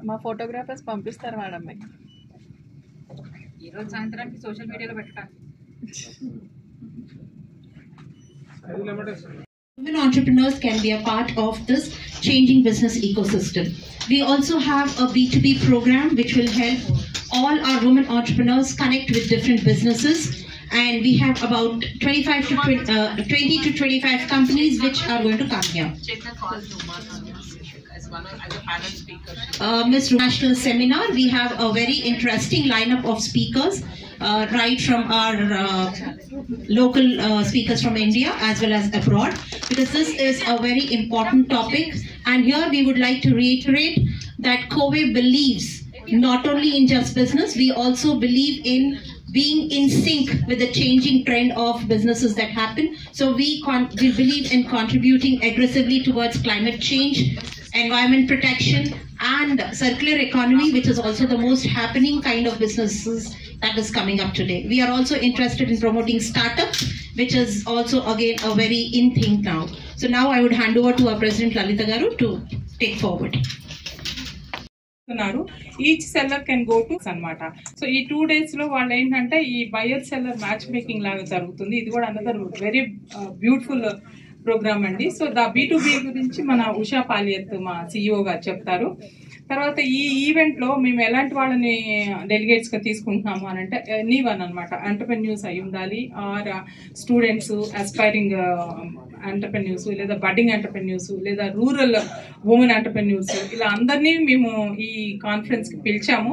మా ఫోటోగ్రాఫర్స్ పంపిస్తారు మేడం మీకు ఈరోజు సాయంత్రానికి సోషల్ మీడియాలో పెట్టాలి. Women entrepreneurs can be a part of this changing business ecosystem. We also have a B2B program which will help all our women entrepreneurs connect with different businesses, and we have about 20 to 25 companies which are going to come here. Miss National Seminar, we have a very interesting lineup of speakers, right from our local speakers from India as well as abroad, because this is a very important topic. And here we would like to reiterate that COVE believes not only in just business, we also believe in being in sync with the changing trend of businesses that happen. So we believe in contributing aggressively towards climate change, environment protection, and circular economy, which is also the most happening kind of businesses that is coming up today. We are also interested in promoting startups, which is also again a very in thing now. So now I would hand over to our President Lalita Garu to take forward. Each seller can go to Sanmata. So ఈ 2 days లో వాళ్ళు ఏంటంటే ఈ buyer seller match making లాగా జరుగుతుంది. ఇది కూడా another very beautiful programme అండి. సో ద B2B గురించి మన ఉషా పాలియత్ మా CEO గారు చెప్తారు. తర్వాత ఈ ఈవెంట్ లో మేము ఎలాంటి వాళ్ళని డెలిగేట్స్ గా తీసుకుంటున్నాము అని అంటే ఎనీవన్ అనమాట, ఎంటర్‌ప్రెన్యూర్స్ అయి ఉండాలి, ఆర్ స్టూడెంట్స్, ఆస్పైరింగ్ ఎంటర్‌ప్రెన్యూర్స్, లేదా బడ్డింగ్ ఎంటర్‌ప్రెన్యూర్స్, లేదా రూరల్ ఉమెన్ ఎంటర్‌ప్రెన్యూర్స్, ఇలా అందరినీ మేము ఈ కాన్ఫరెన్స్ కి పిలిచాము.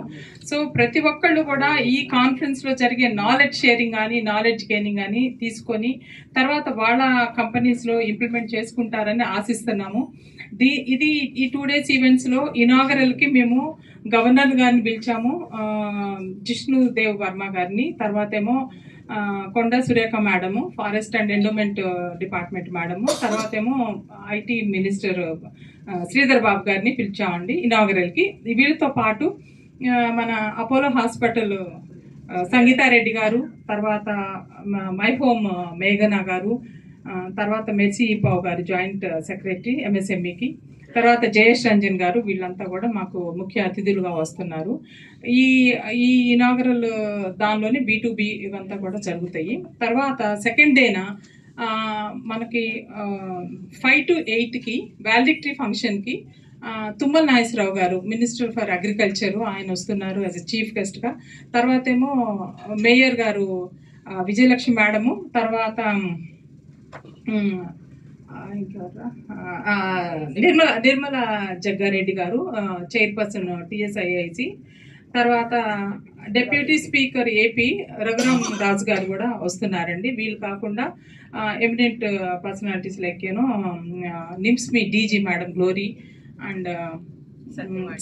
సో ప్రతి ఒక్కళ్ళు కూడా ఈ కాన్ఫరెన్స్ లో జరిగే నాలెడ్జ్ షేరింగ్ కానీ నాలెడ్జ్ గెయినింగ్ కానీ తీసుకొని తర్వాత వాళ్ళ కంపెనీస్ లో ఇంప్లిమెంట్ చేసుకుంటారని ఆశిస్తున్నాము. ఇది ఈ 2 days ఈవెంట్స్ లో ఇనాగరల్ కి మేము గవర్నర్ గారిని పిలిచాము, జిష్ణుదేవ్ వర్మ గారిని, తర్వాత ఏమో Konda Surekha madam, forest and endowment department madam, తర్వాత ఏమో IT మినిస్టర్ శ్రీధర్ బాబు గారిని పిలిచామండి ఇనాగరల్ కి. వీళ్ళతో పాటు మన అపోలో హాస్పిటల్ సంగీతారెడ్డి గారు, తర్వాత మై హోమ్ మేఘనా గారు, తర్వాత మెర్సీ పావ్ గారు జాయింట్ సెక్రటరీ MSMEకి, తర్వాత జయేష్ రంజన్ గారు, వీళ్ళంతా కూడా మాకు ముఖ్య అతిథులుగా వస్తున్నారు. ఈ ఇనాగరల్ దానిలోని B2B ఇవంతా కూడా జరుగుతాయి. తర్వాత సెకండ్ డేన మనకి 5 to 8కి వాల్డిక్టరీ ఫంక్షన్కి తుమ్మల నాగేశ్వరరావు గారు, మినిస్టర్ ఫర్ అగ్రికల్చర్, ఆయన వస్తున్నారు యాజ్ ఎ చీఫ్ గెస్ట్గా. తర్వాత ఏమో మేయర్ గారు విజయలక్ష్మి మేడము, తర్వాత నిర్మల జగ్గారెడ్డి గారు, చైర్పర్సన్ TSIIC, తర్వాత deputy speaker AP Raghuram Raju garu కూడా వస్తున్నారండి. వీళ్ళు కాకుండా ఎమినెంట్ పర్సనాలిటీస్ లైక్ నిమ్స్మి DG madam Glory and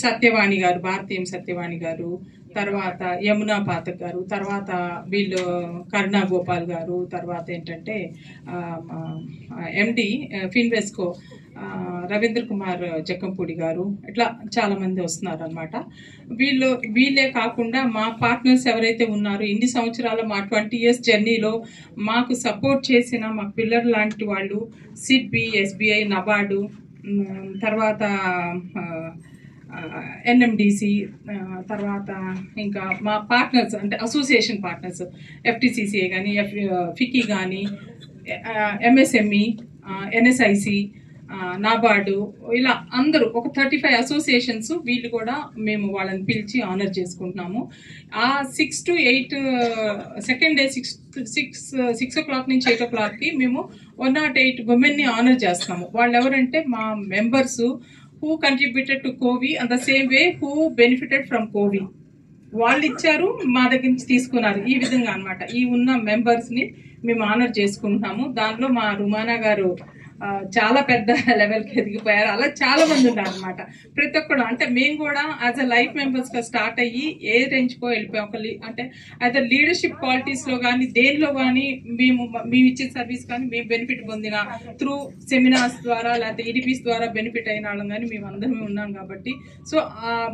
Satyavani garu, Bharatiyam Satyavani గారు, తర్వాత యమునా పాతక్ గారు, తర్వాత వీళ్ళు కరుణా గోపాల్ గారు, తర్వాత ఏంటంటే MD ఫిన్వెస్కో రవీంద్ర కుమార్ జక్కంపూడి గారు, ఇట్లా చాలా మంది వస్తున్నారు అనమాట. వీళ్ళే కాకుండా మా పార్ట్నర్స్ ఎవరైతే ఉన్నారో ఇన్ని సంవత్సరాల మా 20 years జర్నీలో మాకు సపోర్ట్ చేసిన మా పిల్లర్ లాంటి వాళ్ళు, సిడ్బి, SBI, నబార్డు, తర్వాత NMDC, తర్వాత ఇంకా మా పార్ట్నర్స్ అంటే అసోసియేషన్ పార్ట్నర్స్ FTCCA కానీ, FICCI కానీ, MSME, NSIC, నాబార్డు, ఇలా అందరూ ఒక 35 అసోసియేషన్స్, వీళ్ళు కూడా మేము వాళ్ళని పిలిచి ఆనర్ చేసుకుంటున్నాము. ఆ 6 to 8 సెకండ్ డే 6 o'clock నుంచి 8 o'clockకి మేము 108 womenని ఆనర్ చేస్తున్నాము. వాళ్ళు ఎవరంటే మా members who contributed to COVE and the same way who benefited from COVE. వాళ్ళు ఇచ్చారు, మా దగ్గర నుంచి తీసుకున్నారు, ఈ విధంగా అనమాట. ఈ ఉన్న మెంబర్స్ని మేము ఆనర్ చేసుకుంటున్నాము. దానిలో మా రుమానా గారు చాలా పెద్ద లెవెల్కి ఎదిగిపోయారు. అలా చాలా మంది ఉన్నారు అనమాట. ప్రతి ఒక్కరు అంటే మేము కూడా యాజ్ అ లైఫ్ మెంబర్స్గా స్టార్ట్ అయ్యి ఏ రేంజ్కో వెళ్ళిపోయాం. అంటే అయితే లీడర్షిప్ క్వాలిటీస్లో కానీ దేనిలో కానీ మేము ఇచ్చిన సర్వీస్ కానీ మేము బెనిఫిట్ పొందిన త్రూ సెమినార్స్ ద్వారా లేకపోతే ఈడిపిస్ ద్వారా బెనిఫిట్ అయిన వాళ్ళం కానీ మేమందరం ఉన్నాం కాబట్టి సో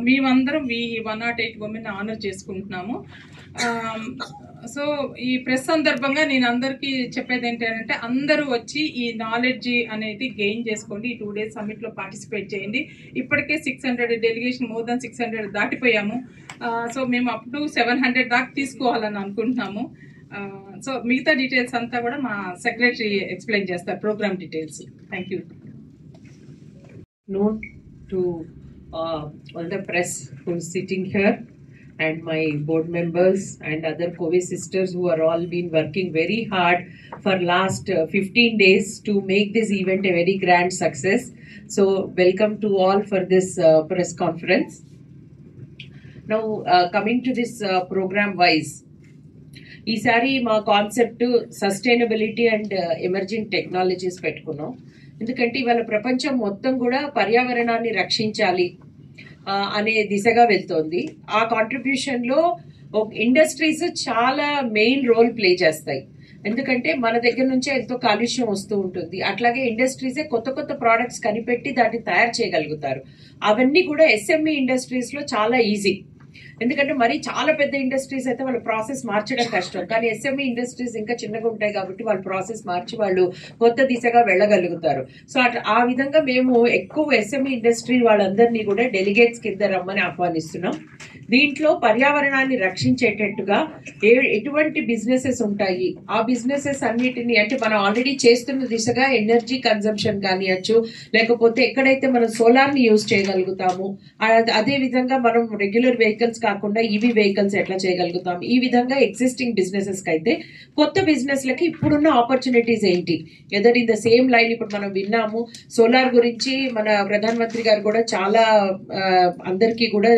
మేమందరం ఈ 108 ఉమెన్ ఆనర్ చేసుకుంటున్నాము. సో ఈ ప్రెస్ సందర్భంగా నేను అందరికీ చెప్పేది ఏంటంటే అందరూ వచ్చి ఈ నాలెడ్జ్ అనేది గెయిన్ చేసుకోండి. ఈ 2 days సమ్మిట్లో పార్టిసిపేట్ చేయండి. ఇప్పటికే 600 డెలిగేషన్ మోర్ దాన్ 600 దాటిపోయాము. సో మేము అప్ టు 700 దాకా తీసుకోవాలని అనుకుంటున్నాము. సో మిగతా డీటెయిల్స్ అంతా కూడా మా సెక్రటరీ ఎక్స్ప్లెయిన్ చేస్తారు, programme details. Thank you. Note to all the press who's sitting here and my board members and other COVID sisters who are all been working very hard for last 15 days to make this event a very grand success. So welcome to all for this press conference. Now coming to this program wise, ఈసారి మా concept sustainability and emerging technologies పెట్టుకున్నాం. ఎందుకంటే ఇవాళ ప్రపంచం మొత్తం కూడా పర్యావరణాన్ని రక్షించాలి అనే దిశగా వెళ్తోంది. ఆ కాంట్రిబ్యూషన్లో ఇండస్ట్రీస్ చాలా మెయిన్ రోల్ ప్లే చేస్తాయి. ఎందుకంటే మన దగ్గర నుంచే ఎంతో కాలుష్యం వస్తూ ఉంటుంది. అట్లాగే ఇండస్ట్రీసే కొత్త కొత్త ప్రోడక్ట్స్ కనిపెట్టి దాన్ని తయారు చేయగలుగుతారు. అవన్నీ కూడా ఎస్ఎంఈ ఇండస్ట్రీస్లో చాలా ఈజీ. ఎందుకంటే మరి చాలా పెద్ద ఇండస్ట్రీస్ అయితే వాళ్ళ ప్రాసెస్ మార్చడం కష్టం. కానీ ఎస్ఎంఈ ఇండస్ట్రీస్ ఇంకా చిన్నగా ఉంటాయి కాబట్టి వాళ్ళ ప్రాసెస్ మార్చి వాళ్ళు కొత్త దిశగా వెళ్ళగలుగుతారు. సో ఆ విధంగా మేము ఎక్కువ ఎస్ఎంఈ ఇండస్ట్రీ వాళ్ళందరినీ కూడా డెలిగేట్స్ కింద రమ్మని ఆహ్వానిస్తున్నాం. దీంట్లో పర్యావరణాన్ని రక్షించేటట్టుగా ఎటువంటి బిజినెసెస్ ఉంటాయి, ఆ బిజినెసెస్ అన్నిటిని అంటే మనం ఆల్రెడీ చేస్తున్న దిశగా ఎనర్జీ కన్సంప్షన్ కానియచ్చు, లేకపోతే ఎక్కడైతే మనం సోలార్ ని యూజ్ చేయగలుగుతాము, అదే విధంగా మనం రెగ్యులర్ వెహికల్స్ కాకుండా ఈవీ వెహికల్స్ ఎట్లా చేయగలుగుతాం, ఈ విధంగా ఎగ్జిస్టింగ్ బిజినెసెస్ కి అయితే కొత్త బిజినెస్ లకి ఇప్పుడున్న ఆపర్చునిటీస్ ఏంటి, either in the same line ఇప్పుడు మనం విన్నాము సోలార్ గురించి మన ప్రధాన మంత్రి గారు కూడా చాలా అందరికీ కూడా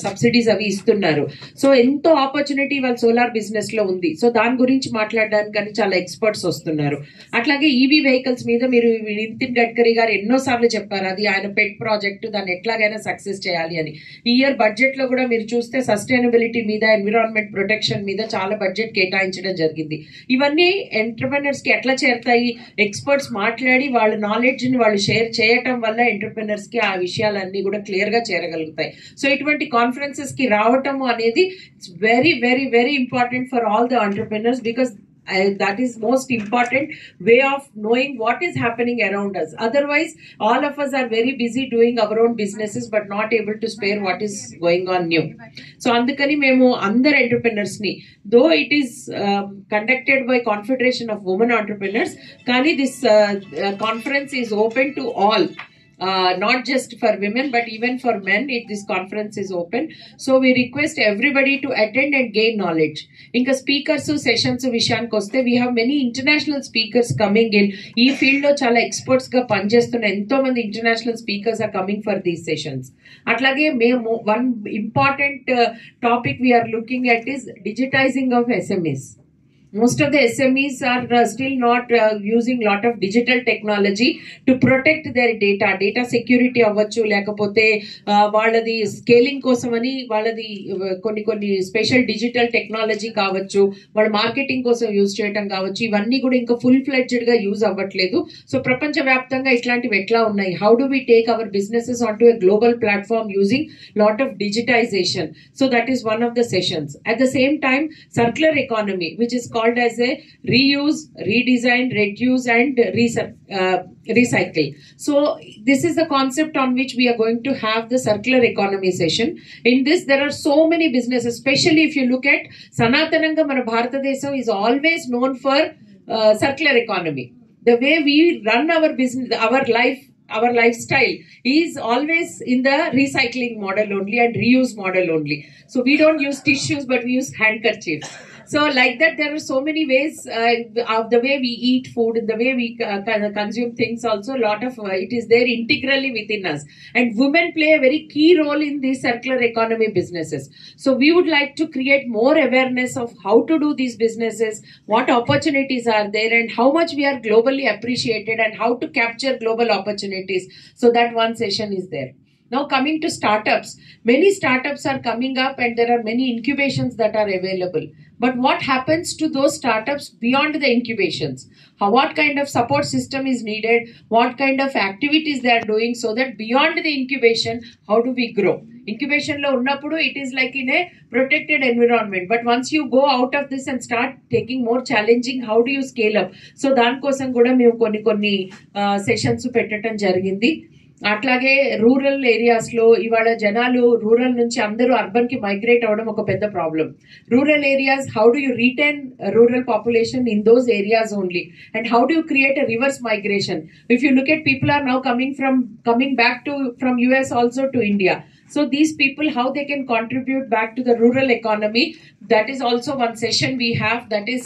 సబ్సిడీస్ అవి ఇస్తున్నారు. సో ఎంతో ఆపర్చునిటీ వాళ్ళ సోలార్ బిజినెస్ లో ఉంది. సో దాని గురించి మాట్లాడడానికి చాలా ఎక్స్పర్ట్స్ వస్తున్నారు. అట్లాగే ఈవీ వెహికల్స్ మీద మీరు నితిన్ గడ్కరీ గారు ఎన్నోసార్లు చెప్పారు, అది ఆయన పెట్ ప్రాజెక్ట్, దాన్ని ఎట్లాగైనా సక్సెస్ చేయాలి అని. ఈ ఇయర్ బడ్జెట్ లో కూడా మీరు చూస్తే సస్టైనబిలిటీ మీద, ఎన్విరాన్మెంట్ ప్రొటెక్షన్ మీద చాలా బడ్జెట్ కేటాయించడం జరిగింది. ఇవన్నీ ఎంటర్‌ప్రెన్యూర్స్ కి ఎట్లా చేరుతాయి? ఎక్స్పర్ట్స్ మాట్లాడి వాళ్ళ నాలెడ్జ్ ని వాళ్ళు షేర్ చేయటం వల్ల ఎంటర్‌ప్రెన్యూర్స్ కి ఆ విషయాలన్నీ కూడా క్లియర్ గా చేరగలుగుతాయి. సో ఇటువంటి కాన్ఫరెన్సెస్ కి రావటం అనేది it's very very very important for all the entrepreneurs because that is most important way of knowing what is happening around us. Otherwise all of us are very busy doing our own businesses but not able to spare what is going on new. So andukani memu andar entrepreneurs ni, though it is conducted by Confederation of Women Entrepreneurs, kani this conference is open to all. Not just for women but even for men. This conference is open, so we request everybody to attend and gain knowledge. Inka speakers sessions vishayaniki koste we have many international speakers coming in. Ee field lo chala experts ga panchestunna ento mandi international speakers are coming for these sessions. Atlage memo one important topic we are looking at is digitizing of SMEs. Most of the SMEs are still not using lot of digital technology to protect their data. Data security avvachu lekapothe valladi scaling kosamani valladi konni special digital technology kavachchu, valla marketing kosam use cheyatam kavachchu, ivanni kuda inka full fledged ga use avvatledu. So prapancha vyaptanga itlantivi etla unnai, how do we take our businesses onto a global platform using lot of digitization? So that is one of the sessions. At the same time, circular economy, which is called as a reuse, redesign, reduce and recycle. So this is the concept on which we are going to have the circular economy session. In this there are so many businesses, especially if you look at Sanatananga mana Bharatadesam is always known for circular economy. The way we run our business, our lifestyle is always in the recycling model only and reuse model only. So we don't use tissues but we use handkerchiefs. So like that, there are so many ways of the way we eat food, the way we consume things. Also, a lot of it is there integrally within us, and women play a very key role in these circular economy businesses. So we would like to create more awareness of how to do these businesses, what opportunities are there, and how much we are globally appreciated, and how to capture global opportunities. So that one session is there. Now coming to startups, many startups are coming up and there are many incubations that are available. But what happens to those startups beyond the incubations? What kind of support system is needed? What kind of activities they are doing so that beyond the incubation, how do we grow? Incubation lo unnapudu, it is like in a protected environment. But once you go out of this and start taking more challenging, how do you scale up? So దాని కోసం కూడా మేము కొన్ని sessions పెట్టడం జరిగింది. అట్లాగే rural areas లో ఇవాళ జనాలు రూరల్ నుంచి అందరూ అర్బన్ కి మైగ్రేట్ అవడం ఒక పెద్ద problem. Rural areas, how do you retain rural population in those areas only, and how do you create a reverse migration? If you look at people are now coming back from US also to India. So these people, how they can contribute back to the rural economy, that is also one session we have, that is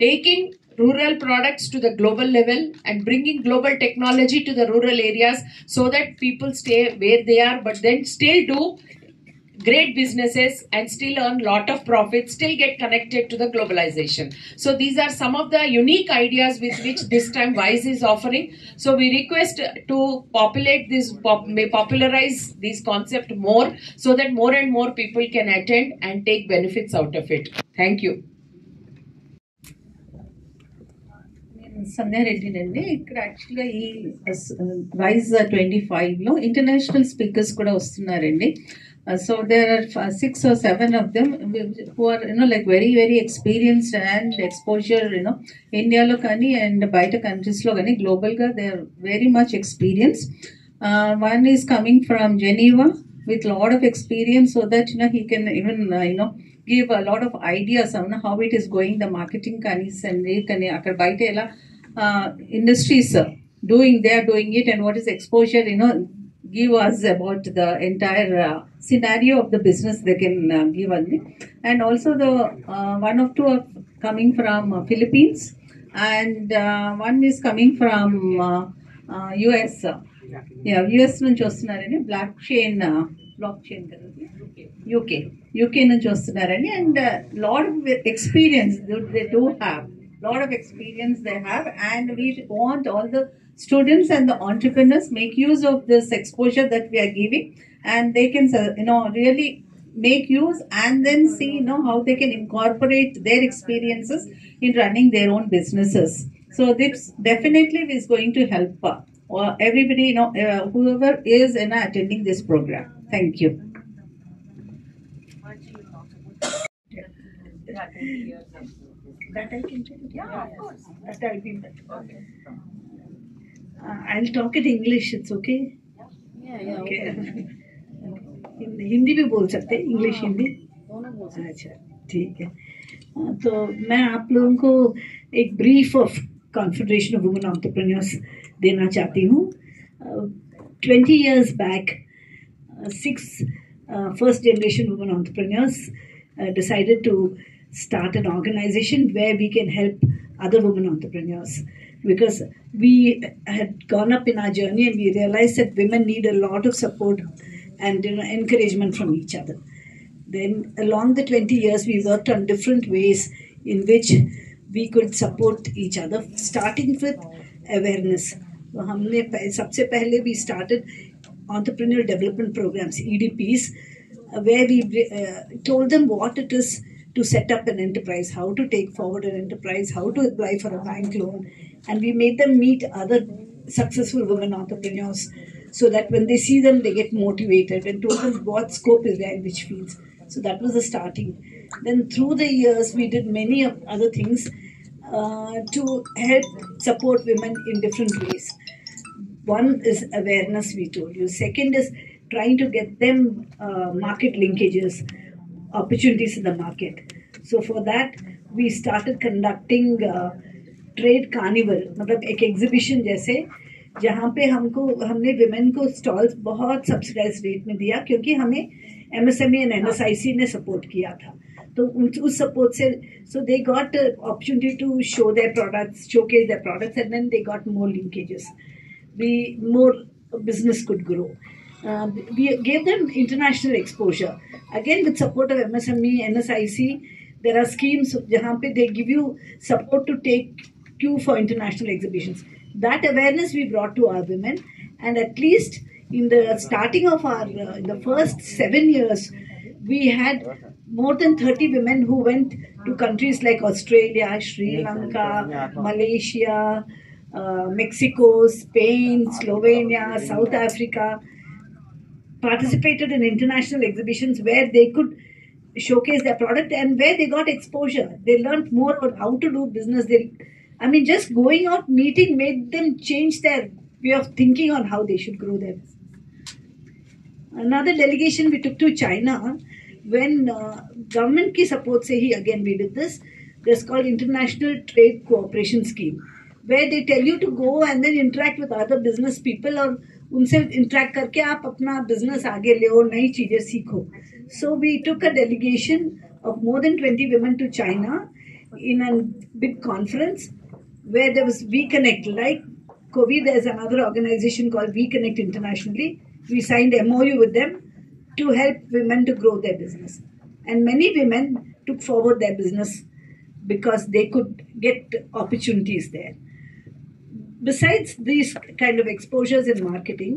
taking rural products to the global level and bringing global technology to the rural areas so that people stay where they are, but then still do great businesses and still earn lot of profit, still get connected to the globalization. So these are some of the unique ideas with which this time WISE is offering. So we request to popularize this concept more so that more and more people can attend and take benefits out of it. Thank you. సంధ్యారెడ్డినండి. ఇక్కడ యాక్చువల్గా ఈ వైజ్ 25లో international speakers కూడా వస్తున్నారండి. So there are 6 or 7 of them who are like very very experienced and exposure ఇండియాలో కానీ అండ్ బయట కంట్రీస్లో కానీ గ్లోబల్గా they are very much experience. One is coming from Geneva with lot of experience so that he can even give a lot of ideas on how it is going, the marketing kani akkada baita ela industries they are doing it, and what is exposure give us about the entire scenario of the business they can give us. And also the one of two are coming from Philippines, and one is coming from US. US నుంచి వస్తున్నారని block chain కదా UK నుంచి వస్తున్నారని, and lot of experience they do have, lot of experience they have, and we want all the students and the entrepreneurs make use of this exposure that we are giving, and they can really make use and then see how they can incorporate their experiences in running their own businesses. So this definitely is going to help everybody, whoever is attending this program. Thank you. That I can tell. Yeah, of course. That I'll be better. Okay. I'll talk in English. It's okay. Yeah. Okay. Hindi भी बोल सकते हैं, English Hindi दोनों बोल सकते हैं. अच्छा ठीक है. तो मैं आप लोगों को एक brief of confederation of women entrepreneurs देना चाहती हूँ. 20 years back, 6 first generation women entrepreneurs decided to start an organization where we can help other women entrepreneurs, because we had gone up in our journey and we realized that women need a lot of support and encouragement from each other. Then along the 20 years we worked on different ways in which we could support each other, starting with awareness. So हमने सबसे पहले we started entrepreneurial development programs, EDPs, where we told them what it is to set up an enterprise, how to take forward an enterprise, how to apply for a bank loan, and we made them meet other successful women entrepreneurs so that when they see them they get motivated, and told them what scope is there in which fields. So that was the starting. Then through the years we did many other things to help support women in different ways. One is awareness, we told you. Second is trying to get them market linkages, opportunities in the market. So for that we started conducting trade carnival, मतलब एक exhibition जैसे, जहाँ पे हमने women को stalls बहुत subsidise rate में दिया, क्योंकि हमें MSME एंड NSIC ने सपोर्ट किया था. तो उस support से so they got the opportunity to show their products, showcase their products, and then they got more linkages. More business could grow. We gave them international exposure. Again, with support of MSME, NSIC, there are schemes jahan pe they give you support to take you for international exhibitions. That awareness we brought to our women, and at least in the starting of our in the first 7 years, we had more than 30 women who went to countries like Australia, Sri Lanka, Malaysia, Mexico, Spain, Slovenia, South Africa, participated in international exhibitions where they could showcase their product and where they got exposure. They learned more about how to do business. Just going out, meeting made them change their way of thinking on how they should grow their business. Another delegation we took to China when government ki support se hi again we did this. There's called International Trade Cooperation Scheme, where they tell you to go and then interact with other business people और उनसे interact करके आप अपना business आगे ले और नई चीजें सीखो. So we took a delegation of more than 20 women to China in a big conference where there was WeConnect. Like COVID, there's another organization called WeConnect internationally. We signed MOU with them to help women to grow their business. And many women took forward their business because they could get opportunities there. Besides these kind of exposures in marketing,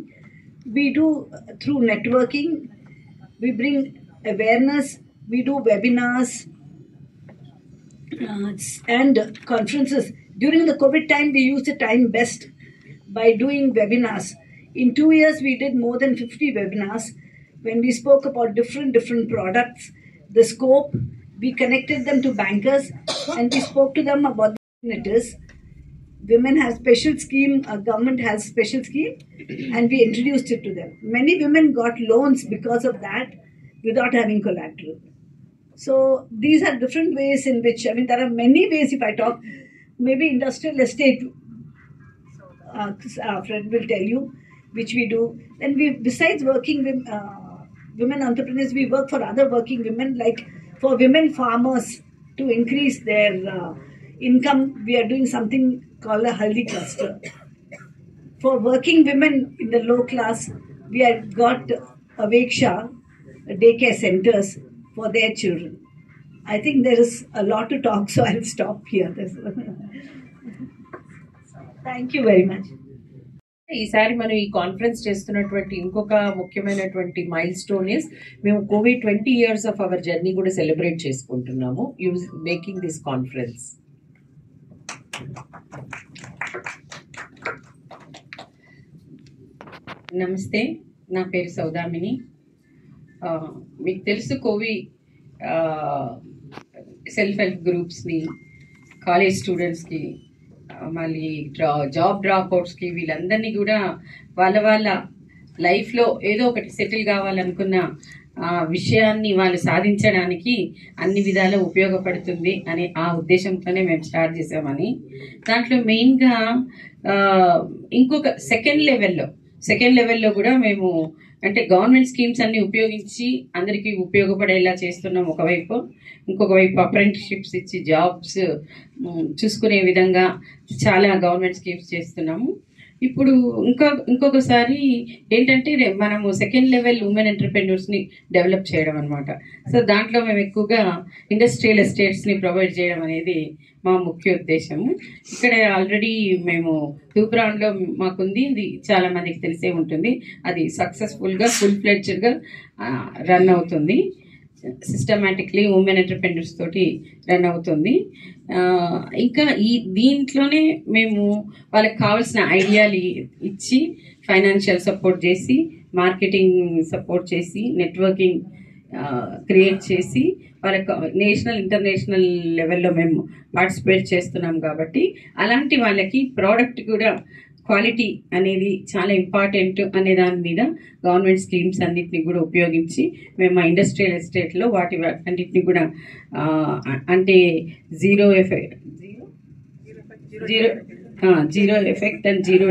we do through networking, we bring awareness, we do webinars and conferences. During the COVID time, we used the time best by doing webinars. In 2 years, we did more than 50 webinars when we spoke about different products, the scope. We connected them to bankers and we spoke to them about the opportunities. Women have special scheme, government has special scheme, and we introduced it to them. Many women got loans because of that without having collateral. So these are different ways in which, there are many ways. If I talk, maybe industrial estate, Fred will tell you, which we do. Then we, besides working with women entrepreneurs, we work for other working women, like for women farmers to increase their income. We are doing something called a Haldi cluster. For working women in the low class, we have got Aveksha daycare centers for their children. I think there is a lot to talk, so I'll stop here. Thank you very much. ఈసారి మనం ఈ conference చేస్తున్నటువంటి ఇంకొక ముఖ్యమైనటువంటి mile stone is మేము Covid 20 years of our journey కూడా celebrate చేసుకుంటున్నాము making this conference. నమస్తే, నా పేరు సౌదామిని. మీకు తెలుసు కోవిడ్ సెల్ఫ్ హెల్ప్ గ్రూప్స్ని, కాలేజ్ స్టూడెంట్స్కి, మళ్ళీ జాబ్ డ్రాప్అవుట్స్కి, వీళ్ళందరినీ కూడా వాళ్ళ లైఫ్లో ఏదో ఒకటి సెటిల్ కావాలనుకున్న విషయాన్ని వాళ్ళు సాధించడానికి అన్ని విధాలా ఉపయోగపడుతుంది అనే ఆ ఉద్దేశంతోనే మేము స్టార్ట్ చేసామని. దాంట్లో మెయిన్గా ఇంకొక సెకండ్ లెవెల్లో కూడా మేము అంటే గవర్నమెంట్ స్కీమ్స్ అన్ని ఉపయోగించి అందరికీ ఉపయోగపడేలా చేస్తున్నాం ఒకవైపు. ఇంకొక వైపు అప్రెంటిస్షిప్స్ ఇచ్చి జాబ్స్ చూసుకునే విధంగా చాలా గవర్నమెంట్ స్కీమ్స్ చేస్తున్నాము. ఇప్పుడు ఇంకొకసారి ఏంటంటే మనము సెకండ్ లెవెల్ ఉమెన్ ఎంటర్‌ప్రెన్యూర్స్ని డెవలప్ చేయడం అనమాట. సో దాంట్లో మేము ఎక్కువగా ఇండస్ట్రియల్ ఎస్టేట్స్ని ప్రొవైడ్ చేయడం అనేది మా ముఖ్య ఉద్దేశము. ఇక్కడ ఆల్రెడీ మేము తూప్రాన్లో మాకుంది, ఇది చాలా మందికి తెలిసే ఉంటుంది. అది సక్సెస్ఫుల్గా ఫుల్ ఫ్లెడ్జ్డ్గా రన్ అవుతుంది. సిస్టమాటిక్లీ ఉమెన్ ఎంటర్‌ప్రెన్యూర్స్ తోటి రన్ అవుతుంది. ఇంకా దీంట్లోనే మేము వాళ్ళకి కావాల్సిన ఐడియాలు ఇచ్చి ఫైనాన్షియల్ సపోర్ట్ చేసి, మార్కెటింగ్ సపోర్ట్ చేసి, నెట్వర్కింగ్ క్రియేట్ చేసి వాళ్ళకి నేషనల్ ఇంటర్నేషనల్ లెవెల్లో మేము పార్టిసిపేట్ చేస్తున్నాం. కాబట్టి అలాంటి వాళ్ళకి ప్రోడక్ట్ కూడా క్వాలిటీ అనేది చాలా ఇంపార్టెంట్ అనే దాని మీద గవర్నమెంట్ స్కీమ్స్ అన్నిటిని కూడా ఉపయోగించి మేము మా ఇండస్ట్రియల్ ఎస్టేట్లో వాటి అన్నిటిని కూడా అంటే zero effect and zero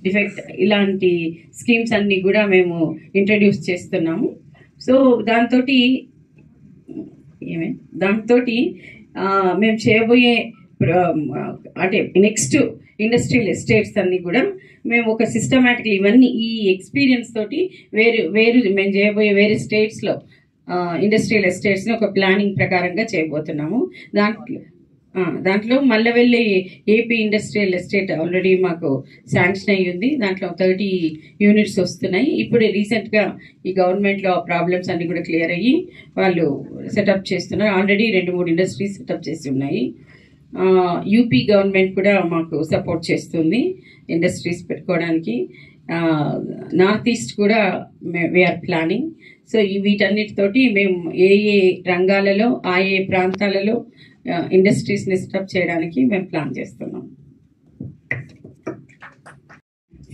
defect ఇలాంటి స్కీమ్స్ అన్ని కూడా మేము ఇంట్రడ్యూస్ చేస్తున్నాము. సో దాంతో ఏమే దాంతో మేము చేయబోయే అంటే నెక్స్ట్ ఇండస్ట్రియల్ ఎస్టేట్స్ అన్ని కూడా మేము ఒక సిస్టమేటిక్ ఇవన్నీ ఈ ఎక్స్పీరియన్స్ తోటి వేరు మేము చేయబోయే వేరే స్టేట్స్లో ఇండస్ట్రియల్ ఎస్టేట్స్ని ఒక ప్లానింగ్ ప్రకారంగా చేయబోతున్నాము. దాంట్లో Mallavalli AP industrial estate already మాకు శాంక్షన్ అయ్యి ఉంది. దాంట్లో 30 యూనిట్స్ వస్తున్నాయి. ఇప్పుడు రీసెంట్గా ఈ గవర్నమెంట్లో ప్రాబ్లమ్స్ అన్ని కూడా క్లియర్ అయ్యి వాళ్ళు సెటప్ చేస్తున్నారు. ఆల్రెడీ 2-3 ఇండస్ట్రీస్ సెటప్ చేసి ఉన్నాయి. యూపీ గవర్నమెంట్ కూడా మాకు సపోర్ట్ చేస్తుంది ఇండస్ట్రీస్ పెట్టుకోవడానికి. నార్త్ ఈస్ట్ కూడా వీఆర్ ప్లానింగ్. సో వీటన్నిటితోటి మేము ఏ రంగాలలో ఏ ప్రాంతాలలో ఇండస్ట్రీస్ని సెటప్ చేయడానికి మేము ప్లాన్ చేస్తున్నాం.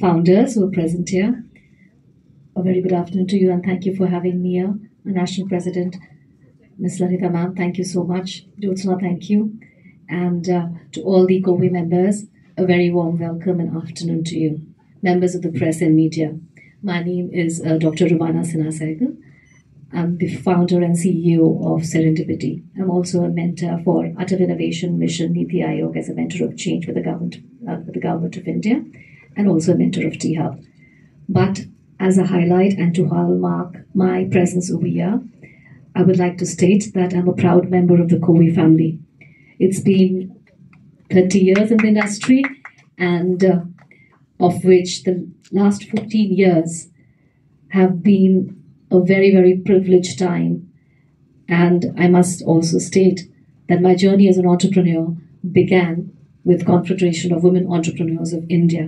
Founders who are present here, a very good afternoon to you and thank you for having me here. National President Ms. Lalita ma'am, thank you so much. Jyotsna, thank you. And to all the COVI members, a very warm welcome and afternoon to you. Members of the press and media, my name is Dr. Rumana Sinha Sehgal. I'm the founder and CEO of Serendipity. I'm also a mentor for Atal Innovation Mission Niti Aayog as a mentor of change for the government of India, and also a mentor of T-Hub. But as a highlight and to hallmark my presence over here, I would like to state that I'm a proud member of the COVI family. It's been 30 years in the industry, and of which the last 15 years have been a very, very privileged time. And I must also state that my journey as an entrepreneur began with Confederation of Women Entrepreneurs of India,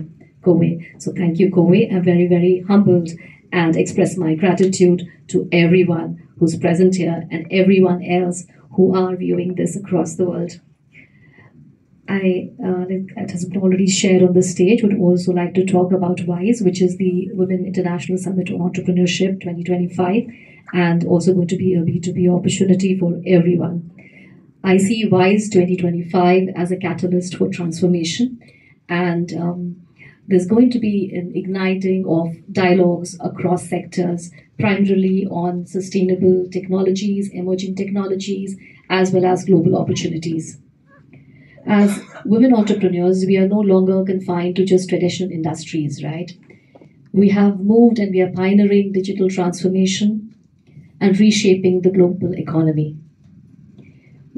COVI. So thank you, COVI. I'm very, very humbled and express my gratitude to everyone who's present here and everyone else who are viewing this across the world. It has been already shared on the stage, would also like to talk about WISE, which is the Women International Summit on Entrepreneurship 2025, and also going to be a B2B opportunity for everyone. I see WISE 2025 as a catalyst for transformation, and there's going to be an igniting of dialogues across sectors, primarily on sustainable technologies, emerging technologies, as well as global opportunities. As women entrepreneurs, we are no longer confined to just traditional industries, right? We have moved and we are pioneering digital transformation and reshaping the global economy.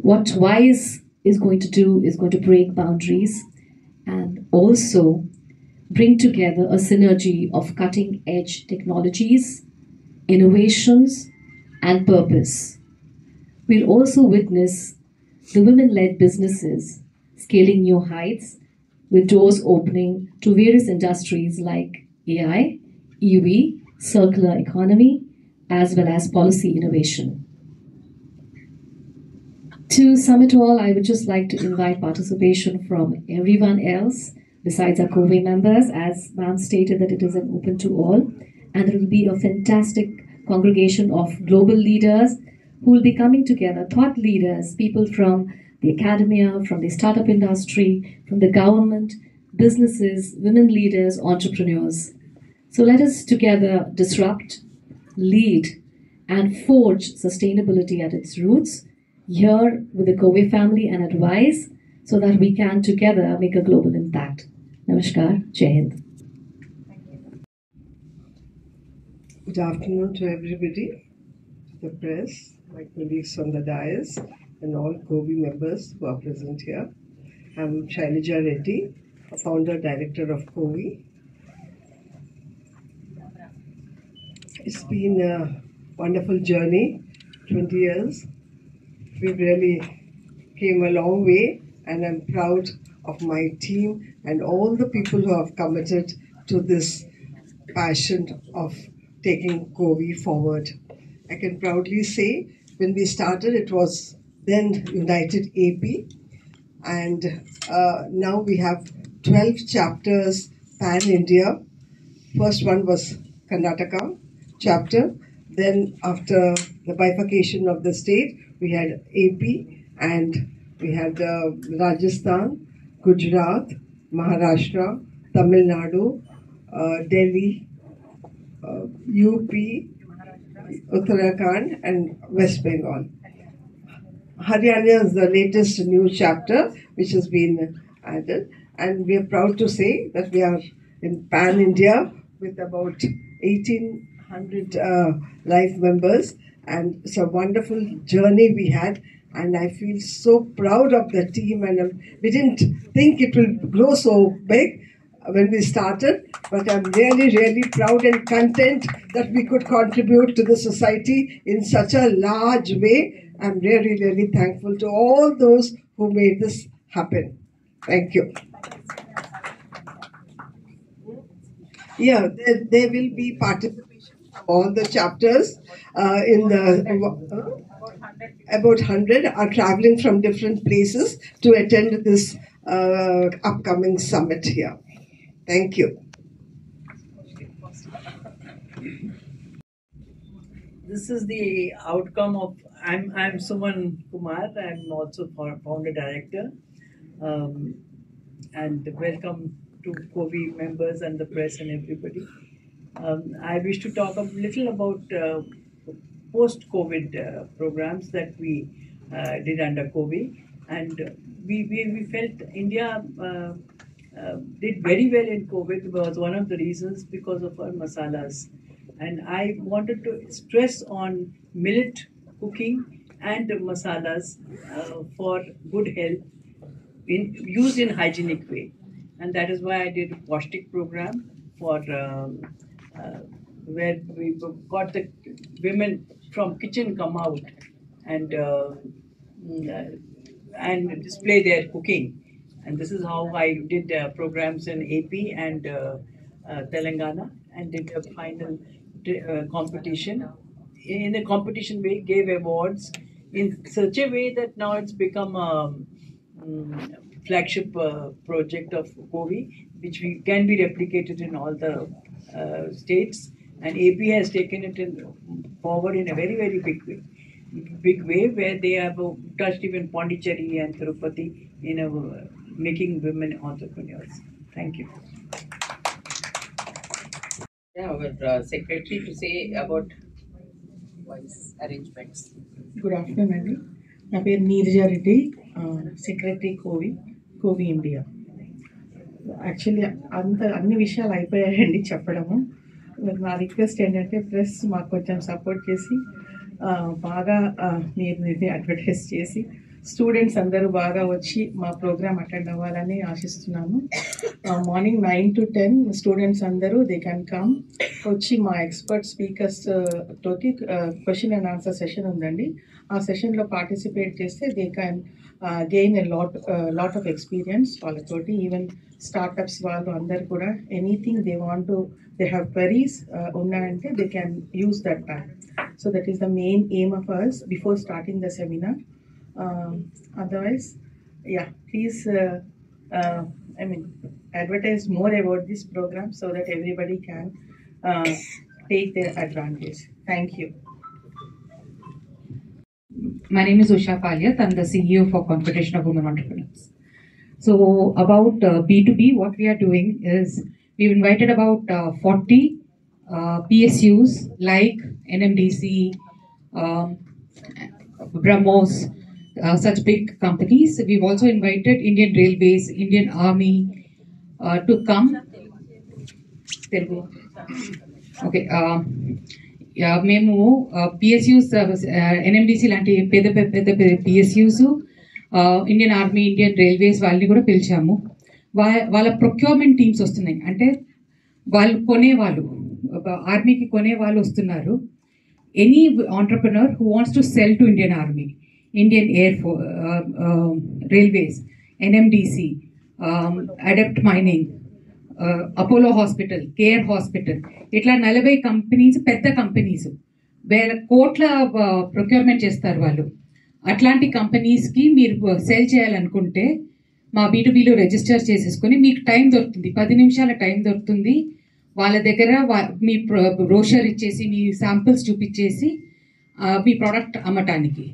What WISE is going to do is going to break boundaries and also bring together a synergy of cutting-edge technologies, innovations, and purpose. We'll also witness the women-led businesses scaling new heights, with doors opening to various industries like AI, EV, circular economy, as well as policy innovation. To sum it all, I would just like to invite participation from everyone else besides our COVI members, as ma'am stated that it is an open to all, and it will be a fantastic congregation of global leaders who will be coming together, thought leaders, people from the academia, from the startup industry, from the government, businesses, women leaders, entrepreneurs. So let us together disrupt, lead, and forge sustainability at its roots here with the COVI family and advise so that we can together make a global impact. Namaskar, Jai Hind. Good afternoon to everybody, to the press, my colleagues on the dais, and all COVI members who are present here. I'm Shailija Reddy, a founder director of COVI. It's been a wonderful journey, 20 years. We've really came a long way, and I'm proud of my team and all the people who have committed to this passion of taking COVI forward. I can proudly say when we started, it was then United AP, and now we have 12 chapters pan-India. First one was Karnataka chapter, then after the bifurcation of the state, we had AP, and we had Rajasthan, Gujarat, Maharashtra, Tamil Nadu, Delhi, UP, Uttarakhand, and West Bengal. Haryana is the latest new chapter which has been added, and we are proud to say that we are in Pan India with about 1,800 life members, and it's a wonderful journey we had. And I feel so proud of the team, and we didn't think it will grow so big when we started, but I'm really, really proud and content that we could contribute to the society in such a large way. I'm really, really thankful to all those who made this happen. Thank you. Yeah, there will be participation from all the chapters in the... about 100 are traveling from different places to attend this upcoming summit here. Thank you. This is the outcome of, I'm Suman Kumar, I'm also founder director, and welcome to COVI members and the press and everybody. I wish to talk a little about post-COVID programs that we did under COVI, and we felt India did very well in COVID. Was one of the reasons because of our masalas, and I wanted to stress on millet cooking and masalas for good health, used in hygienic way, and that is why I did a Paustik program for where we got the women from kitchen come out and display their cooking. And this is how I did programs in AP and Telangana, and did a final competition. In a competition way, gave awards in such a way that now it's become a flagship project of COVI, which can be replicated in all the states. And AP has taken it forward in a very, very big way, where they have touched even Pondicherry and Tirupati in making women entrepreneurs. Thank you. Our secretary to say about voice arrangements. Good afternoon, Andy. నా పేరు Neeraja Reddy, secretary కోవి India. Actually అన్ని విషయాలు అయిపోయాయండి చెప్పడము. నా request ఏంటంటే press మాకు కొంచెం సపోర్ట్ చేసి బాగా మీరు ఇది అడ్వర్టైజ్ చేసి స్టూడెంట్స్ అందరూ బాగా వచ్చి మా ప్రోగ్రామ్ అటెండ్ అవ్వాలని ఆశిస్తున్నాను. మార్నింగ్ 9 to 10 స్టూడెంట్స్ అందరూ దే క్యాన్ కమ్ వచ్చి మా ఎక్స్పర్ట్ స్పీకర్స్ తోటి క్వశ్చన్ అండ్ ఆన్సర్ సెషన్ ఉందండి. ఆ సెషన్లో పార్టిసిపేట్ చేస్తే they can gain a lot of experience వాళ్ళతోటి. ఈవెన్ స్టార్టప్స్ వాళ్ళు అందరు కూడా anything they want to, they have queries ఉన్నాయంటే they can use that time. So that is the main aim of us before starting the seminar. Otherwise, yeah, please advertise more about this program so that everybody can take their advantage. Thank you. My name is Usha Palyat. I'm the CEO for Confederation of Women Entrepreneurs. So about B2B, what we are doing is we've invited about 40 PSUs like NMDC, BrahMos, such big companies. We've also invited Indian Railways, Indian Army to come. Telugu. Okay. మేము PSUs, NMDC లాంటి పెద్ద PSUs, Indian army, Indian railways వాళ్ళని కూడా పిలిచాము. వాళ్ళ procurement teams వస్తున్నాయి, అంటే వాళ్ళు కొనేవాళ్ళు, ఆర్మీకి కొనేవాళ్ళు వస్తున్నారు. Any entrepreneur who wants to cell to Indian army, Indian air force, railways, NMDC, adept mining, Apollo hospital, care hospital, ఇట్లా 40 కంపెనీస్, పెద్ద కంపెనీస్, వేల కోట్ల ప్రొక్యూర్మెంట్ చేస్తారు వాళ్ళు. అట్లాంటి కంపెనీస్కి మీరు సెల్ చేయాలనుకుంటే మా B2Bలో రిజిస్టర్ చేసేసుకొని మీకు టైం దొరుకుతుంది, 10 నిమిషాల టైం దొరుకుతుంది. వాళ్ళ దగ్గర మీ బ్రోషర్ ఇచ్చేసి, మీ శాంపిల్స్ చూపించేసి మీ ప్రోడక్ట్ అమ్మటానికి.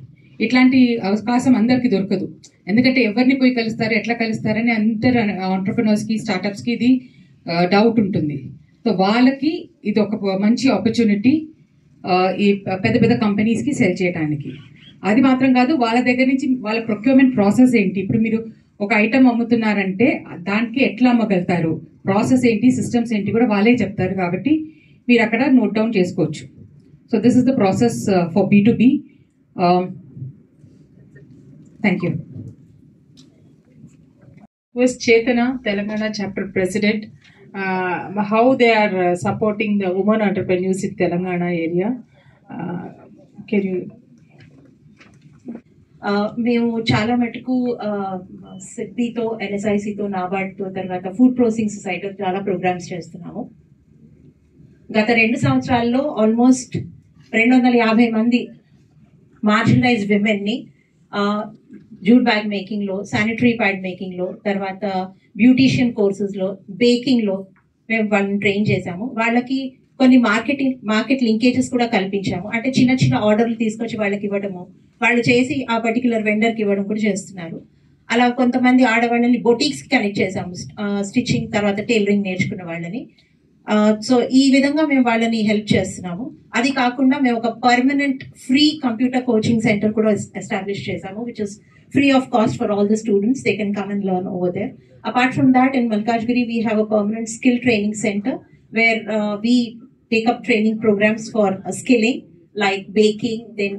ఇట్లాంటి అవకాశం అందరికీ దొరకదు, ఎందుకంటే ఎవరిని పోయి కలుస్తారు, ఎట్లా కలుస్తారని అందరు ఆంటర్ప్రినర్స్కి, స్టార్టప్స్కి ఇది డౌట్ ఉంటుంది. సో వాళ్ళకి ఇది ఒక మంచి ఆపర్చునిటీ ఈ పెద్ద పెద్ద కంపెనీస్కి సెల్ చేయడానికి. అది మాత్రం కాదు, వాళ్ళ దగ్గర నుంచి వాళ్ళ ప్రొక్యూర్మెంట్ ప్రాసెస్ ఏంటి, ఇప్పుడు మీరు ఒక ఐటమ్ అమ్ముతున్నారంటే దానికి ఎట్లా అమ్మగలుగుతారు, ప్రాసెస్ ఏంటి, సిస్టమ్స్ ఏంటి కూడా వాళ్ళే చెప్తారు. కాబట్టి మీరు అక్కడ నోట్ డౌన్ చేసుకోవచ్చు. So this is the process for B2B. Thank you. Was Chetana, Telangana chapter president, how they are supporting the women entrepreneurs in Telangana area. Can you? మేము చాలా మటుకు సిడ్బీతో, NSICతో, నాబార్డ్తో, తర్వాత ఫుడ్ ప్రాసెసింగ్ సొసైటీతో చాలా ప్రోగ్రామ్స్ చేస్తున్నాము. గత 2 సంవత్సరాల్లో almost 250 మంది మార్జినలైజ్డ్ విమెన్ని జూట్ బ్యాగ్ మేకింగ్లో, శానిటరీ ప్యాడ్ మేకింగ్లో, తర్వాత బ్యూటీషియన్ కోర్సెస్లో, బేకింగ్లో మేము వాళ్ళని ట్రైన్ చేశాము. వాళ్ళకి కొన్ని మార్కెట్ లింకేజెస్ కూడా కల్పించాము. అంటే చిన్న చిన్న ఆర్డర్లు తీసుకొచ్చి వాళ్ళకి ఇవ్వడము, వాళ్ళు చేసి ఆ పర్టికులర్ వెండర్కి ఇవ్వడం కూడా చేస్తున్నారు. అలా కొంతమంది ఆడవాళ్ళని బొటీక్స్కి కనెక్ట్ చేశాము, స్టిచ్చింగ్ తర్వాత టైలరింగ్ నేర్చుకున్న వాళ్ళని. సో ఈ విధంగా మేము వాళ్ళని హెల్ప్ చేస్తున్నాము. అది కాకుండా మేము ఒక permanent free computer coaching centre కూడా ఎస్టాబ్లిష్ చేశాము, which is free of cost for all the students. They can come and learn over there. Apart from that, in Malkajgiri, we have a permanent skill training center where we take up training programs for skilling, like baking, then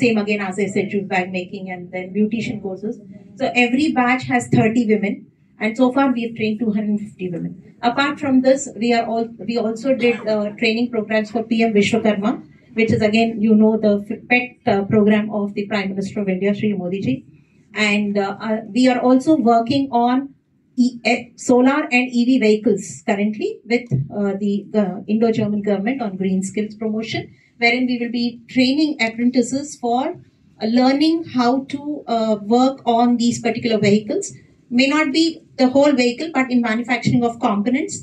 same again as I said, jute bag making, and then beautician courses. So every batch has 30 women, and so far we have trained 250 women. Apart from this, we also did training programs for PM Vishwakarma, which is again, you know, the pet program of the Prime Minister of India, Shri Modi ji. And we are also working on solar and EV vehicles currently with the Indo-German government on green skills promotion, wherein we will be training apprentices for learning how to work on these particular vehicles. May not be the whole vehicle, but in manufacturing of components,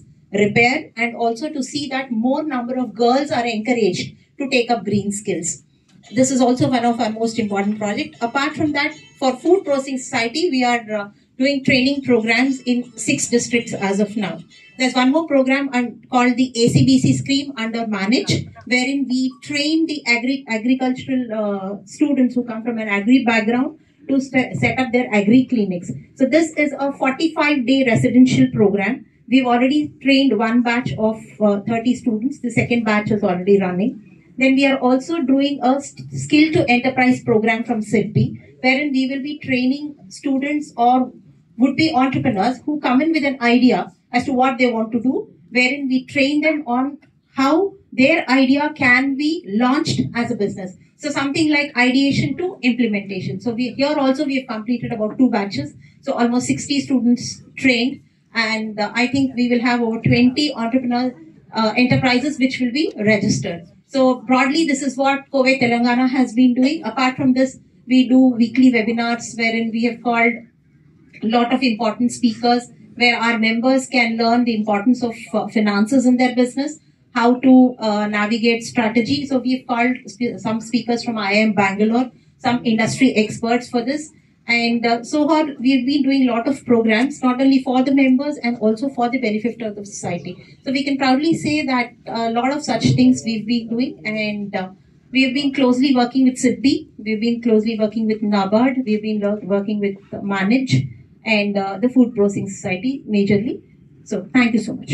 repair, and also to see that more number of girls are encouraged to take up green skills. This is also one of our most important projects. Apart from that, for Food Processing Society, we are doing training programs in 6 districts as of now. There's one more program called the ACBC Scheme under Manage, wherein we train the agricultural students who come from an agri background to set up their agri clinics. So this is a 45-day residential program. We've already trained one batch of 30 students. The second batch is already running. Then we are also doing a skill to enterprise program from SIDBI, wherein we will be training students or would-be entrepreneurs who come in with an idea as to what they want to do, wherein we train them on how their idea can be launched as a business. So something like ideation to implementation. So we have completed about 2 batches. So almost 60 students trained, and I think we will have over 20 entrepreneur enterprises which will be registered. So broadly, this is what COVE Telangana has been doing. Apart from this, we do weekly webinars wherein we have called a lot of important speakers where our members can learn the importance of finances in their business, how to navigate strategy. So we've called some speakers from IIM Bangalore, some industry experts for this. And so far, we've been doing a lot of programs, not only for the members and also for the benefit of the society. So we can proudly say that a lot of such things we've been doing, and we've been closely working with SIDBI, we've been closely working with NABARD, we've been working with Manage and the Food Processing Society majorly. So thank you so much.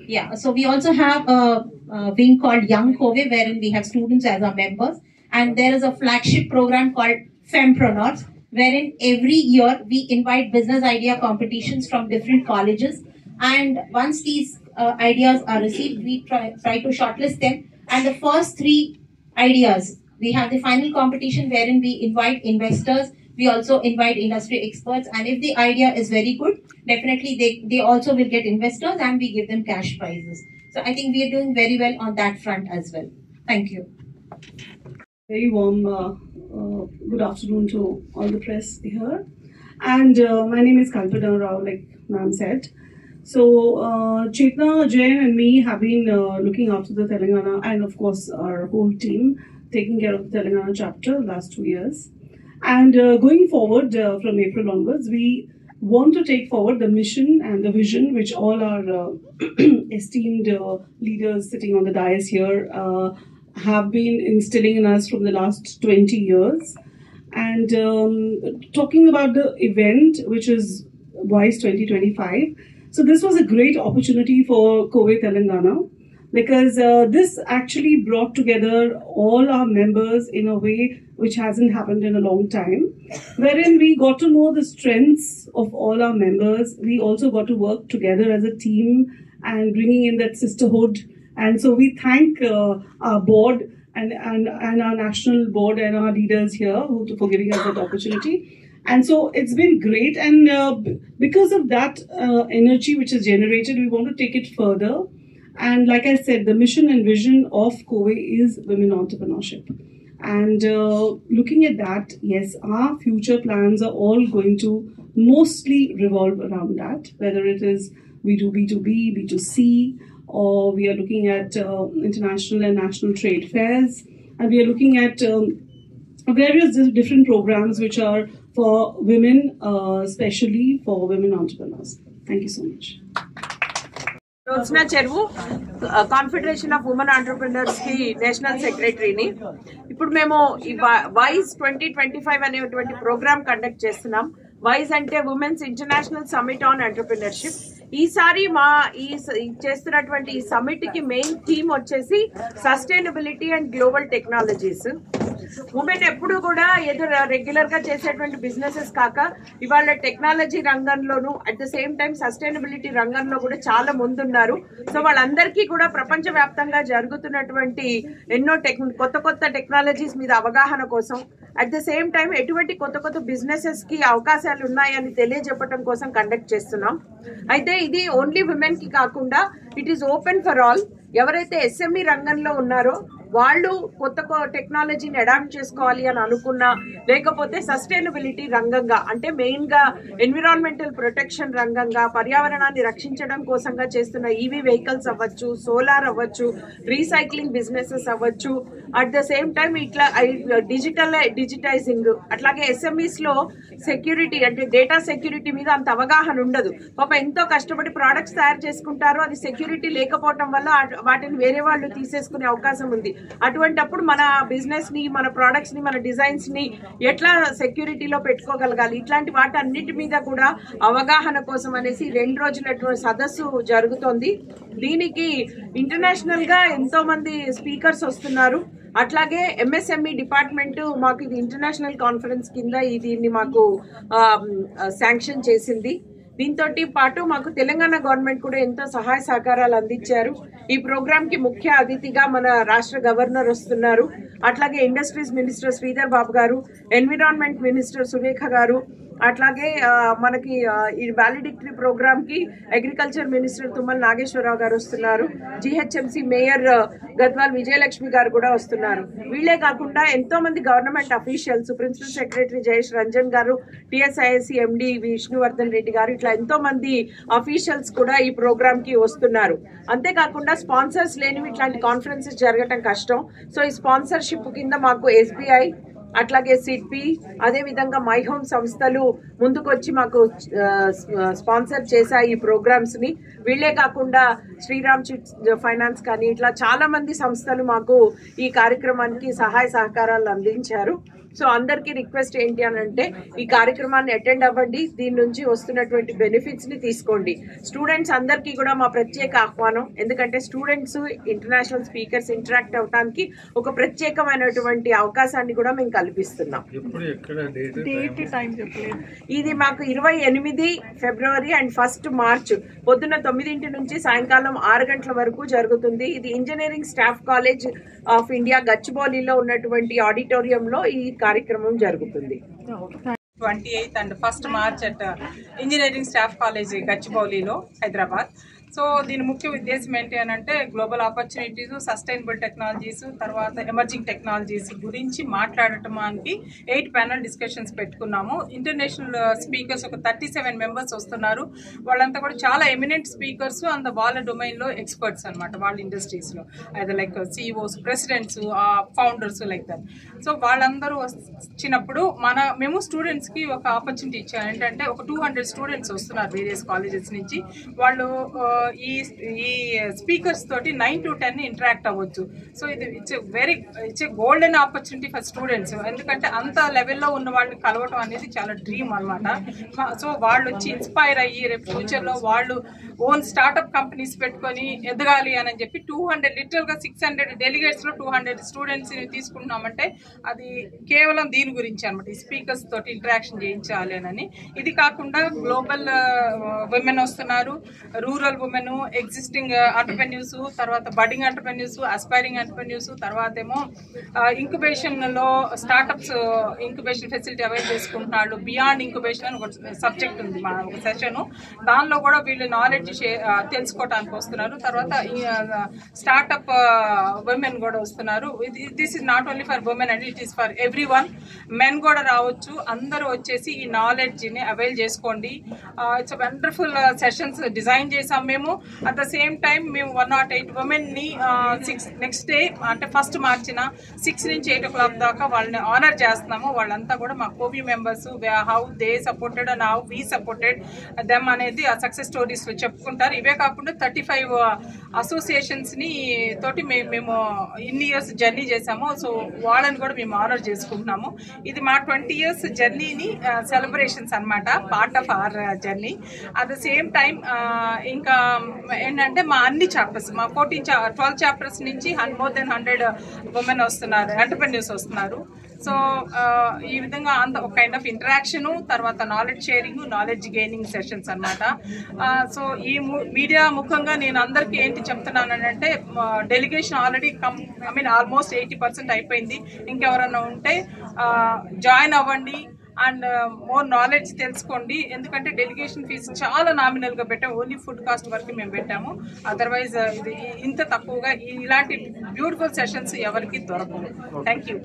Yeah, so we also have a wing called Young COVE, wherein we have students as our members, and there is a flagship program called Fempreneurs, wherein every year we invite business idea competitions from different colleges, and once these ideas are received, we try to shortlist them, and the first 3 ideas, we have the final competition wherein we invite investors, we also invite industry experts, and if the idea is very good, definitely they also will get investors and we give them cash prizes. So I think we are doing very well on that front as well. Thank you. Very warm good afternoon to all the press here. And my name is Kalpana Rao, like ma'am said. So Chetna, Jain and me have been looking after the Telangana, and of course our whole team taking care of the Telangana chapter last 2 years. And going forward from April onwards, we want to take forward the mission and the vision which all our esteemed leaders sitting on the dais here have been instilling in us from the last 20 years. And talking about the event, which is WISE 2025. So this was a great opportunity for COVE Telangana, because this actually brought together all our members in a way which hasn't happened in a long time, wherein we got to know the strengths of all our members. We also got to work together as a team and bringing in that sisterhood. And so we thank our board and our national board and our leaders here for giving us that opportunity. And so it's been great. And because of that energy which is generated, we want to take it further. And like I said, the mission and vision of COVE is women entrepreneurship. And looking at that, yes, our future plans are all going to mostly revolve around that, whether it is we do B2B, B2C, or we are looking at international and national trade fairs. And we are looking at various different programs which are for women, especially for women entrepreneurs. Thank you so much. రోజున చెరువు confederation of women entrepreneurs కి national సెక్రటరీని. ఇప్పుడు మేము ఈ wise 2025 అనేటువంటి programme conduct చేస్తున్నాం. Wise అంటే women's international summit on entrepreneurship. ఈసారి మా ఈ చేస్తున్నటువంటి ఈ సమ్మిట్ కి మెయిన్ థీమ్ వచ్చేసి sustainability and global technologies. Women ఎప్పుడు కూడా ఏదో రెగ్యులర్ గా చేసేటువంటి బిజినెసెస్ కాక ఇవాళ టెక్నాలజీ రంగంలోనూ at the same time sustainability రంగంలో కూడా చాలా ముందున్నారు. సో వాళ్ళందరికీ కూడా ప్రపంచ వ్యాప్తంగా జరుగుతున్నటువంటి ఎన్నో కొత్త టెక్నాలజీస్ మీద అవగాహన కోసం, అట్ ద సేమ్ టైం ఎటువంటి కొత్త బిజినెసెస్ కి అవకాశాలు ఉన్నాయని తెలియజెప్పడం కోసం కండక్ట్ చేస్తున్నాం. అయితే ఇది ఓన్లీ విమెన్ కి కాకుండా it is open for all. ఎవరైతే ఎస్ఎంఈ రంగంలో ఉన్నారో వాళ్ళు కొత్త టెక్నాలజీని అడాప్ట్ చేసుకోవాలి అని అనుకున్నా, లేకపోతే సస్టైనబిలిటీ రంగంగా అంటే మెయిన్ గా ఎన్విరాన్మెంటల్ ప్రొటెక్షన్ రంగంగా పర్యావరణాన్ని రక్షించడం కోసంగా చేస్తున్న ఈవీ వెహికల్స్ అవ్వచ్చు, సోలార్ అవ్వచ్చు, రీసైక్లింగ్ బిజినెసెస్ అవ్వచ్చు, అట్ ద సేమ్ టైం ఇట్లా డిజిటైజింగ్, అట్లాగే ఎస్ఎంఈస్ లో సెక్యూరిటీ అంటే డేటా సెక్యూరిటీ మీద అంత అవగాహన ఉండదు. పాప ఎంతో కష్టపడి ప్రోడక్ట్స్ తయారు చేసుకుంటారు, అది సెక్యూరిటీ లేకపోవడం వల్ల వాటిని వేరే వాళ్ళు తీసేసుకునే అవకాశం ఉంది. అటువంటప్పుడు మన బిజినెస్ ని, మన ప్రొడక్ట్స్ ని, మన డిజైన్స్ ని ఎట్లా సెక్యూరిటీలో పెట్టుకోగలగాలి, ఇట్లాంటి వాటి అన్నిటి మీద కూడా అవగాహన కోసం అనేసి 2 రోజుల సదస్సు జరుగుతోంది. దీనికి ఇంటర్నేషనల్ గా ఎంతో మంది స్పీకర్స్ వస్తున్నారు. అట్లాగే ఎంఎస్ఎంఈ డిపార్ట్మెంట్ మాకు ఇది ఇంటర్నేషనల్ కాన్ఫరెన్స్ కింద దీన్ని మాకు శాంక్షన్ చేసింది. దీంతో పాటు మాకు తెలంగాణ గవర్నమెంట్ కూడా ఎంతో సహాయ సహకారాలు అందించారు. ఈ ప్రోగ్రామ్ కి ముఖ్య అతిథిగా మన రాష్ట్ర గవర్నర్ వస్తున్నారు. అట్లాగే ఇండస్ట్రీస్ మినిస్టర్ శ్రీధర్ బాబు గారు, ఎన్విరాన్మెంట్ మినిస్టర్ సురేఖ గారు, అట్లాగే మనకి ఈ వాలిడిక్టరీ ప్రోగ్రామ్ కి అగ్రికల్చర్ మినిస్టర్ తుమ్మల నాగేశ్వరరావు గారు వస్తున్నారు. జిహెచ్ఎంసీ మేయర్ గద్వాల్ విజయలక్ష్మి గారు కూడా వస్తున్నారు. వీళ్లే కాకుండా ఎంతో మంది government officials, principal secretary Jayesh Ranjan గారు, టిఎస్ఐఎస్సి ఎండి విష్ణువర్ధన్ రెడ్డి గారు, ఇట్లా ఎంతో మంది అఫీషియల్స్ కూడా ఈ ప్రోగ్రామ్ కి వస్తున్నారు. అంతేకాకుండా స్పాన్సర్స్ లేనివి ఇట్లాంటి కాన్ఫరెన్సెస్ జరగటం కష్టం. సో ఈ స్పాన్సర్షిప్ కింద మాకు ఎస్బీఐ, అట్లాగే సిడ్పి, అదే విధంగా మై హోమ్ సంస్థలు ముందుకొచ్చి మాకు స్పాన్సర్ చేశాయి ఈ ప్రోగ్రామ్స్ ని. వీళ్లే కాకుండా శ్రీరామ్ చిట్ ఫైనాన్స్ కానీ ఇట్లా చాలా మంది సంస్థలు మాకు ఈ కార్యక్రమానికి సహాయ సహకారాలు అందించారు. సో అందరికీ రిక్వెస్ట్ ఏంటి అని అంటే ఈ కార్యక్రమాన్ని అటెండ్ అవ్వండి, దీని నుంచి వస్తున్నటువంటి బెనిఫిట్స్ ని తీసుకోండి. స్టూడెంట్స్ అందరికీ కూడా మా ప్రత్యేక ఆహ్వానం. ఎందుకంటే స్టూడెంట్స్ ఇంటర్నేషనల్ స్పీకర్స్ ఇంటరాక్ట్ అవడానికి ఒక ప్రత్యేకమైనటువంటి అవకాశాన్ని కూడా మేము కల్పిస్తున్నాం. ఇది మాకు 28 ఫిబ్రవరి అండ్ 1 మార్చ్ పొద్దున్న 9 నుంచి సాయంకాలం 6 గంటల వరకు జరుగుతుంది. ఇది engineering staff college of India గచ్చిబౌలిలో ఉన్నటువంటి ఆడిటోరియంలో ఈ కార్యక్రమం జరుగుతుంది. 28th and 1st March at engineering staff college గచ్చిబౌలిలో, హైదరాబాద్. సో దీని ముఖ్య ఉద్దేశం ఏంటి అని అంటే గ్లోబల్ ఆపర్చునిటీస్, సస్టైనబుల్ టెక్నాలజీస్, తర్వాత ఎమర్జింగ్ టెక్నాలజీస్ గురించి మాట్లాడటానికి 8 ప్యానల్ డిస్కషన్స్ పెట్టుకున్నాము. ఇంటర్నేషనల్ స్పీకర్స్ ఒక 37 మెంబర్స్ వస్తున్నారు. వాళ్ళంతా కూడా చాలా ఎమినెంట్ స్పీకర్స్ అండ్ వాళ్ళ డొమైన్లో ఎక్స్పర్ట్స్ అనమాట. వాళ్ళ ఇండస్ట్రీస్లో అయితే like CEOs, presidents, founders like that. So వాళ్ళందరూ వచ్చినప్పుడు మేము స్టూడెంట్స్కి ఒక ఆపర్చునిటీ ఇచ్చాము. ఏంటంటే ఒక 200 స్టూడెంట్స్ వస్తున్నారు వేరియస్ కాలేజెస్ నుంచి. వాళ్ళు ఈ స్పీకర్స్ తోటి 9 to 10 ఇంటరాక్ట్ అవ్వచ్చు. సో ఇది it's golden opportunity for students. ఎందుకంటే అంత లెవెల్లో ఉన్న వాళ్ళని కలవటం అనేది చాలా డ్రీమ్ అనమాట. సో వాళ్ళు వచ్చి ఇన్స్పైర్ అయ్యి రేపు ఫ్యూచర్లో వాళ్ళు ఓన్ స్టార్ట్అప్ కంపెనీస్ పెట్టుకొని ఎదగాలి అని చెప్పి 200 లిటరల్గా 600 డెలిగేట్స్లో 200 స్టూడెంట్స్ తీసుకుంటున్నామంటే అది కేవలం దీని గురించి అనమాట. ఈ స్పీకర్స్ తోటి ఇంటరాక్షన్ చేయించాలి అని. ఇది కాకుండా గ్లోబల్ విమెన్ వస్తున్నారు, రూరల్ ఉమెన్, ఎగ్జిస్టింగ్ ఎంటర్‌ప్రెన్యూర్స్, తర్వాత బడ్డింగ్ ఎంటర్‌ప్రెన్యూర్స్, అస్పైరింగ్ ఎంటర్‌ప్రెన్యూర్స్, తర్వాత ఏమో ఇంక్యుబేషన్లో స్టార్టప్స్ ఇంక్యుబేషన్ ఫెసిలిటీ అవైల్ చేసుకుంటున్నాడు. బియాండ్ ఇంక్యుబేషన్ అని ఒక సబ్జెక్ట్ ఉంది మా ఒక సెషన్. దానిలో కూడా వీళ్ళు నాలెడ్జ్ తెలుసుకోవడానికి వస్తున్నారు. తర్వాత స్టార్టప్ ఉమెన్ కూడా వస్తున్నారు. This is not only for women and it is for every one. Men కూడా రావచ్చు. అందరూ వచ్చేసి ఈ నాలెడ్జ్ని అవైల్ చేసుకోండి. ఇట్స్ వండర్ఫుల్ సెషన్స్ డిజైన్ చేసాం మేము. అట్ ద సేమ్ టైం మేము 108 ఉమెన్ని నెక్స్ట్ డే అంటే 1st మార్చిన 6 నుంచి 8 o'clock దాకా వాళ్ళని ఆనర్ చేస్తున్నాము. వాళ్ళంతా కూడా మా Koby members, how they supported and how we supported them అనేది ఆ సక్సెస్ స్టోరీస్ చెప్పుకుంటారు. ఇవే కాకుండా 35 అసోసియేషన్స్ని తోటి మేము ఇన్ని ఇయర్స్ జర్నీ చేసాము. సో వాళ్ళని కూడా మేము ఆనర్ చేసుకుంటున్నాము. ఇది మా 20 years జర్నీని సెలబ్రేషన్స్ అనమాట, part of our journey. At the same time ఇంకా ఏంటంటే మా అన్ని చాప్టర్స్, మా 12 చాప్టర్స్ నుంచి మోర్ దెన్ 100 ఉమెన్ వస్తున్నారు, ఎంటర్‌ప్రెన్యూర్స్ వస్తున్నారు. సో ఈ విధంగా ఒక కైండ్ ఆఫ్ ఇంటరాక్షన్, తర్వాత knowledge sharing, knowledge gaining sessions అనమాట. సో ఈ మీడియా ముఖంగా నేను అందరికీ ఏంటి చెప్తున్నానంటే డెలిగేషన్ ఆల్రెడీ ఆల్మోస్ట్ 80% అయిపోయింది. ఇంకెవరన్నా ఉంటే జాయిన్ అవ్వండి అండ్ మోర్ నాలెడ్జ్ తెలుసుకోండి. ఎందుకంటే డెలిగేషన్ ఫీజు చాలా నామినల్గా పెట్టాము. ఓన్లీ ఫుడ్ కాస్ట్ వరకు మేము పెట్టాము. అదర్వైజ్ ఇది ఇంత తక్కువగా ఇలాంటి బ్యూటిఫుల్ సెషన్స్ ఎవరికి దొరకవు. Thank you.